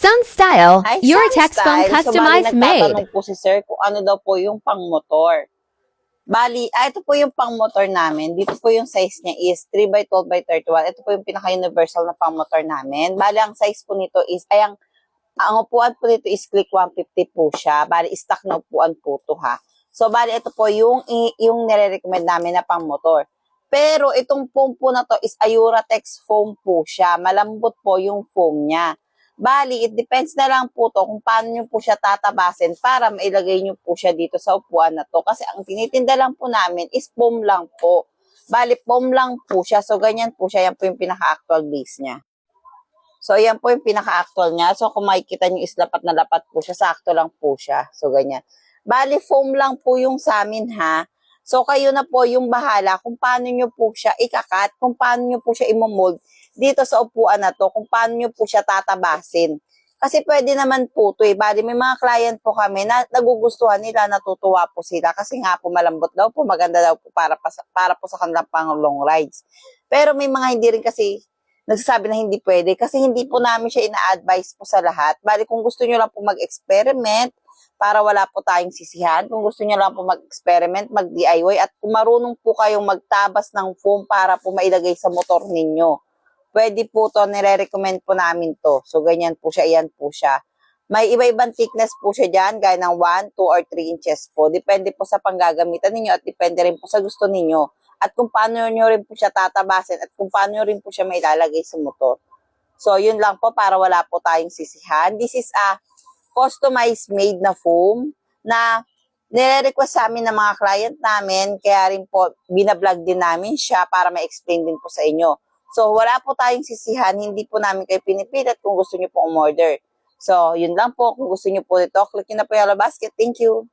Sun Style, Ay, your Sun text phone Style. So, bali customized made. nagtatanong po si sir kung ano daw po yung pang-motor. Bali, ito po yung pang-motor namin. Dito po yung size niya is 3x12x31. Ito po yung pinaka-universal na pang-motor namin. Bali, ang size po nito is, ang upuan po nito is click 150 po siya. Bali, stock na upuan po ito ha. So, bali, ito po yung nire-recommend namin na pang-motor. Pero, itong foam po na to is Ayuratex foam po siya. Malambot po yung foam niya. Bali, it depends na lang po to kung paano nyo po siya tatabasin para mailagay nyo po siya dito sa upuan na to. Kasi ang tinitinda lang po namin is foam lang po. Bali, foam lang po siya. So, ganyan po siya. Yan po yung pinaka-actual base niya. So, yan po yung pinaka-actual niya. So, kung makikita nyo is lapat na lapat po siya. Sakto lang po siya. So, ganyan. Bali, foam lang po yung sa amin ha. So, kayo na po yung bahala kung paano nyo po siya ikakat, kung paano nyo po siya imomold dito sa upuan na to, kung paano nyo po siya tatabasin. Kasi pwede naman po ito eh. Bali, may mga client po kami na nagugustuhan nila, natutuwa po sila. Kasi nga po malambot daw po, maganda daw po para po sa kanilang pang long rides. Pero may mga hindi rin kasi nagsasabi na hindi pwede. Kasi hindi po namin siya ina-advise po sa lahat. Bali, kung gusto nyo lang po mag-experiment, para wala po tayong sisihan. Kung gusto niyo lang po mag-experiment, mag-DIY, at kung marunong po kayong magtabas ng foam para po mailagay sa motor ninyo, pwede po to, nire-recommend po namin to. So, ganyan po siya, iyan po siya. May iba-ibang thickness po siya dyan, gaya ng 1, 2, or 3 inches po. Depende po sa panggagamitan ninyo at depende rin po sa gusto ninyo. At kung paano nyo rin po siya tatabasin at kung paano nyo rin po siya mailalagay sa motor. So, yun lang po para wala po tayong sisihan. This is a customized made na foam na nire-request sa amin ng mga client namin, kaya rin po binablog din namin siya para ma-explain din po sa inyo. So, wala po tayong sisihan, hindi po namin kayo pinipilit kung gusto nyo po umorder. So, yun lang po. Kung gusto nyo po ito, click nyo na po yung yellow basket. Thank you.